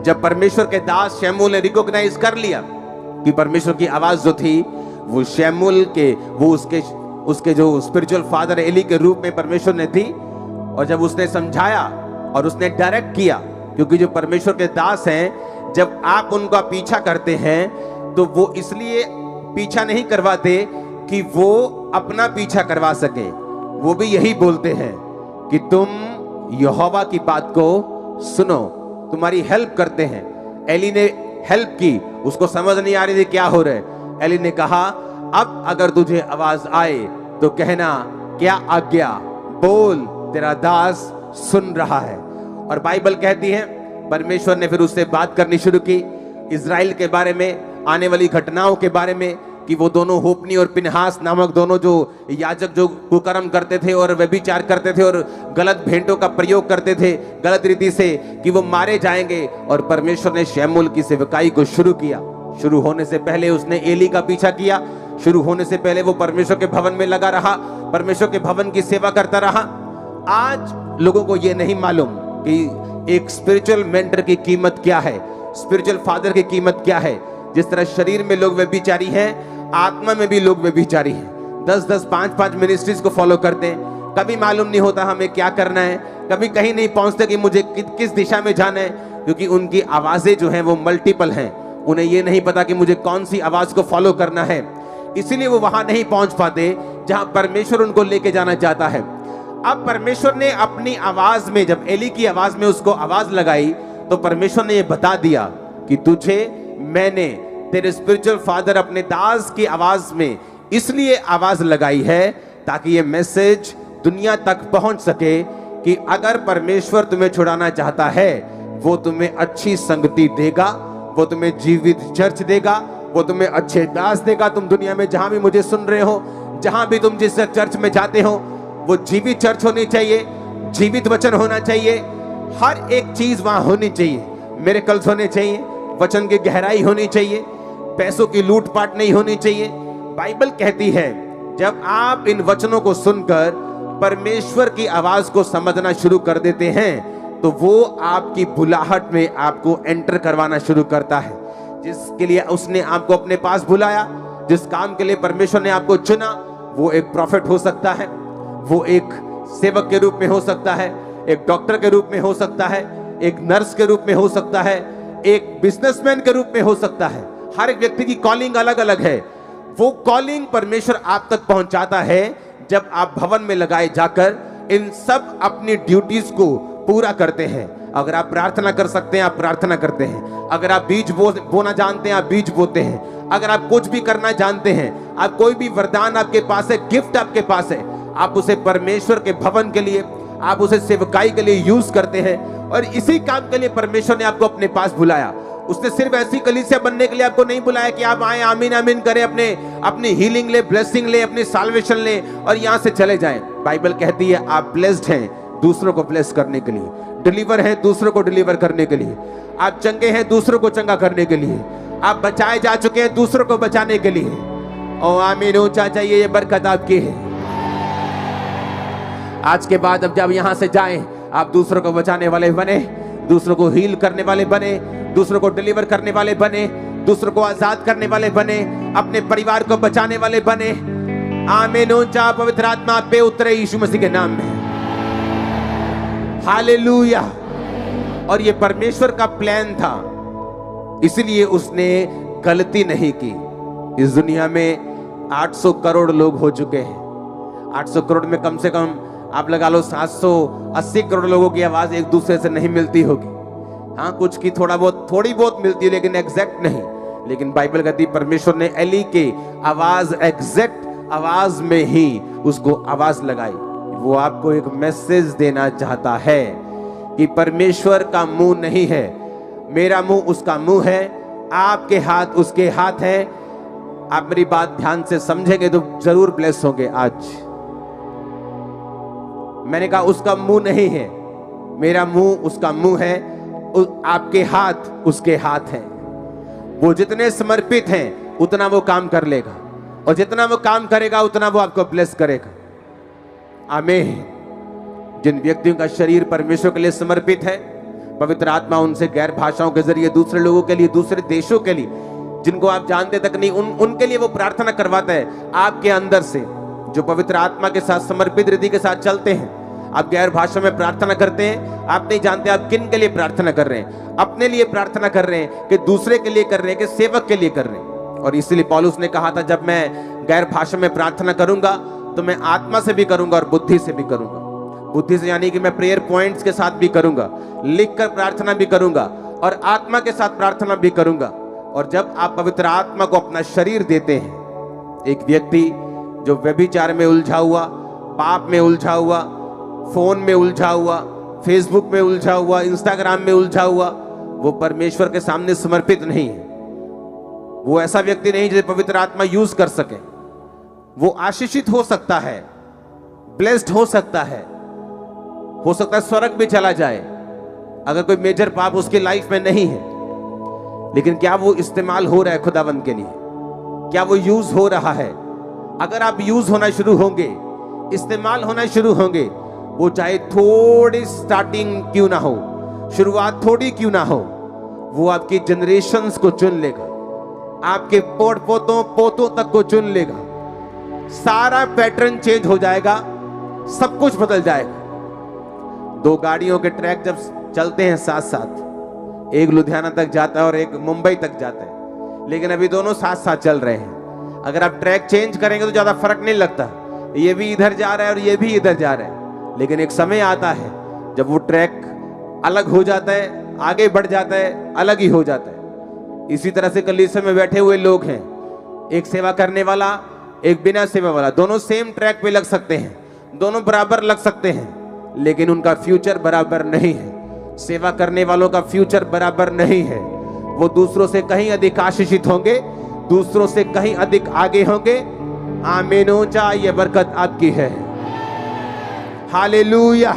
जब परमेश्वर के दास शमूएल ने रिकॉग्नाइज कर लिया कि परमेश्वर की आवाज जो थी वो शमूएल के, वो उसके जो स्पिरिचुअल फादर एली के रूप में परमेश्वर ने थी, और जब उसने समझाया और उसने डायरेक्ट किया, क्योंकि जो परमेश्वर के दास हैं जब आप उनका पीछा करते हैं तो वो इसलिए पीछा नहीं करवाते कि वो अपना पीछा करवा सके, वो भी यही बोलते हैं कि तुम यहोवा की बात को सुनो, तुम्हारी हेल्प करते हैं। एली ने हेल्प की, उसको समझ नहीं आ रही थी क्या हो रहा है। एली ने कहा अब अगर तुझे आवाज आए तो कहना क्या आज्ञा, बोल तेरा दास सुन रहा है। और बाइबल कहती है परमेश्वर ने फिर उससे बात करनी शुरू की इजराइल के बारे में, आने वाली घटनाओं के बारे में, कि वो दोनों होपनी और पिनहास नामक दोनों जो याजक जो कुकर्म करते थे और व्यभिचार करते थे और गलत भेंटों का प्रयोग करते थे गलत रीति से, कि वो मारे जाएंगे। और परमेश्वर ने शमूएल की सेवकाई को शुरू किया। शुरू होने से पहले उसने एली का पीछा किया, शुरू होने से पहले वो परमेश्वर के भवन में लगा रहा, परमेश्वर के भवन की सेवा करता रहा। आज लोगों को ये नहीं मालूम कि एक स्पिरिचुअल मेंटर की कीमत क्या है, स्पिरिचुअल फादर की कीमत क्या है। जिस तरह शरीर में लोग व्यभिचारी हैं, आत्मा में भी लोग व्यभिचारी हैं। 10-10, 5-5 मिनिस्ट्रीज को फॉलो करते हैं, कभी मालूम नहीं होता हमें क्या करना है, कभी कहीं नहीं पहुंचते कि मुझे किस दिशा में जाना है, क्योंकि उनकी आवाजें जो हैं वो मल्टीपल हैं। उन्हें ये नहीं पता कि मुझे कौन सी आवाज को फॉलो करना है, इसीलिए वो वहां नहीं पहुंच पाते जहां परमेश्वर उनको लेके जाना चाहता है। अब परमेश्वर ने अपनी आवाज में, जब एली की आवाज में उसको आवाज लगाई, तो परमेश्वर ने ये बता दिया कि तुझे मैंने, तेरे स्पिरिचुअल फादर अपने दास की आवाज में इसलिए आवाज लगाई है ताकि ये मैसेज दुनिया तक पहुंच सके कि अगर परमेश्वर तुम्हें छुड़ाना चाहता है, वो तुम्हें अच्छी संगति देगा, वो तुम्हें जीवित चर्च देगा, वो तुम्हें अच्छे दास देगा। तुम दुनिया में जहां भी मुझे सुन रहे हो, जहां भी तुम जिस चर्च में जाते हो, वो जीवित चर्च होनी चाहिए, जीवित वचन होना चाहिए, हर एक चीज वहां होनी चाहिए। मिरेकल्स होने चाहिए, वचन की गहराई होनी चाहिए, पैसों की लूटपाट नहीं होनी चाहिए। बाइबल कहती है जब आप इन वचनों को सुनकर परमेश्वर की आवाज को समझना शुरू कर देते हैं तो वो आपकी बुलाहट में आपको एंटर करवाना शुरू करता है। जिसके लिए उसने आपको अपने पास बुलाया, जिस काम के लिए परमेश्वर ने आपको चुना, वो एक प्रॉफिट हो सकता है, वो एक सेवक के रूप में हो सकता है, एक डॉक्टर के रूप में हो सकता है, एक नर्स के रूप में हो सकता है, एक बिजनेसमैन के रूप में हो सकता है। हर एक व्यक्ति की कॉलिंग अलग अलग है। वो कॉलिंग परमेश्वर आप तक पहुंचाता है जब आप भवन में लगाए जाकर इन सब अपनी ड्यूटीज को पूरा करते हैं। अगर आप प्रार्थना कर सकते हैं, आप प्रार्थना करते हैं। अगर आप बीज बोना जानते हैं, आप बीज बोते हैं। अगर आप कुछ भी करना जानते हैं, आप कोई भी वरदान आपके पास है, गिफ्ट आपके पास है, आप उसे परमेश्वर के भवन के लिए, आप उसे सेवकाई के लिए यूज करते हैं। और इसी काम के लिए परमेश्वर ने आपको अपने पास बुलाया। उसने सिर्फ ऐसी कलीसिया बनने के लिए आपको नहीं बुलाया कि आप आए, आमीन आमीन करें, अपनी हीलिंग ले, ब्लेसिंग ले, अपनी साल्वेशन ले और यहां से चले जाएं। बाइबल कहती है आप ब्लेस्ड हैं दूसरों को ब्लेस करने के लिए, डिलीवर हैं दूसरों को डिलीवर करने के लिए, आप चंगे हैं दूसरों को चंगा करने के लिए, आप बचाए जा चुके हैं दूसरों को बचाने के लिए। ओ आमीन, ऊंचा चाहिए, ये बरकत आपकी है। आज के बाद अब जब यहां से जाएं, आप दूसरों को बचाने वाले बने, दूसरों को हील करने वाले बने, दूसरों को डिलीवर करने वाले बने, दूसरों को आजाद करने वाले बने, अपने परिवार को बचाने वाले बने। आमीन, ऊंचा पवित्र आत्मा पे उतरे यीशु मसीह के नाम में। हालेलुया। और ये परमेश्वर का प्लान था, इसलिए उसने गलती नहीं की। इस दुनिया में 800 करोड़ लोग हो चुके हैं। 800 करोड़ में कम से कम आप लगा लो 780 करोड़ लोगों की आवाज एक दूसरे से नहीं मिलती होगी। हाँ, कुछ की थोड़ी बहुत मिलती है, लेकिन एग्जैक्ट नहीं। लेकिन बाइबल कहती परमेश्वर ने एली के आवाज, एग्जैक्ट आवाज में ही उसको आवाज लगाई। वो आपको एक मैसेज देना चाहता है कि परमेश्वर का मुंह नहीं है, मेरा मुंह उसका मुंह है, आपके हाथ उसके हाथ है। आप मेरी बात ध्यान से समझेंगे तो जरूर ब्लेस होंगे। आज मैंने कहा उसका मुंह नहीं है, मेरा मुंह उसका मुंह है, आपके हाथ उसके हाथ हैं। वो जितने समर्पित हैं उतना वो काम कर लेगा, और जितना वो काम करेगा उतना वो आपको ब्लेस करेगा। आमीन। जिन व्यक्तियों का शरीर परमेश्वर के लिए समर्पित है, पवित्र आत्मा उनसे गैर भाषाओं के जरिए दूसरे लोगों के लिए, दूसरे देशों के लिए, जिनको आप जानते तक नहीं, उनके लिए वो प्रार्थना करवाता है आपके अंदर से, जो पवित्र आत्मा के साथ समर्पित हृदय के साथ चलते हैं। आप गैर भाषा में प्रार्थना करते हैं, आप नहीं जानते आप किन के लिए प्रार्थना कर रहे हैं। अपने लिए प्रार्थना कर रहे हैं कि दूसरे के लिए कर रहे हैं कि सेवक के लिए कर रहे हैं। और इसलिए पौलुस ने कहा था, जब मैं गैर भाषा में प्रार्थना करूंगा तो मैं आत्मा से भी करूंगा और बुद्धि से भी करूंगा। बुद्धि से यानी कि मैं प्रेयर पॉइंट्स के साथ भी करूंगा, लिखकर प्रार्थना भी करूंगा और आत्मा के साथ प्रार्थना भी करूंगा। और जब आप पवित्र आत्मा को अपना शरीर देते हैं, एक व्यक्ति जो व्यभिचार में उलझा हुआ, पाप में उलझा हुआ, फोन में उलझा हुआ, फेसबुक में उलझा हुआ, इंस्टाग्राम में उलझा हुआ, वो परमेश्वर के सामने समर्पित नहीं है। वो ऐसा व्यक्ति नहीं जिसे पवित्र आत्मा यूज कर सके। वो आशीषित हो सकता है, ब्लेस्ड हो सकता है स्वर्ग भी चला जाए अगर कोई मेजर पाप उसकी लाइफ में नहीं है। लेकिन क्या वो इस्तेमाल हो रहा है खुदावंद के लिए? क्या वो यूज हो रहा है? अगर आप यूज होना शुरू होंगे, इस्तेमाल होना शुरू होंगे, वो चाहे थोड़ी स्टार्टिंग क्यों ना हो, शुरुआत थोड़ी क्यों ना हो, वो आपकी जनरेशंस को चुन लेगा, आपके पोतों तक को चुन लेगा। सारा पैटर्न चेंज हो जाएगा, सब कुछ बदल जाएगा। दो गाड़ियों के ट्रैक जब चलते हैं साथ साथ, एक लुधियाना तक जाता है और एक मुंबई तक जाता है, लेकिन अभी दोनों साथ साथ चल रहे हैं। अगर आप ट्रैक चेंज करेंगे तो ज्यादा फर्क नहीं लगता, ये भी इधर जा रहा है और ये भी इधर जा रहा है। लेकिन एक समय आता है जब वो ट्रैक अलग हो जाता है, आगे बढ़ जाता है, अलग ही हो जाता है। इसी तरह से कलीसिया में बैठे हुए लोग हैं, एक सेवा करने वाला, एक बिना सेवा वाला, दोनों सेम ट्रैक पे लग सकते हैं, दोनों बराबर लग सकते हैं, लेकिन उनका फ्यूचर बराबर नहीं है। सेवा करने वालों का फ्यूचर बराबर नहीं है। वो दूसरों से कहीं अधिक आशीषित होंगे, दूसरों से कहीं अधिक आगे होंगे। आमीन। ये बरकत आपकी है। हालेलुया।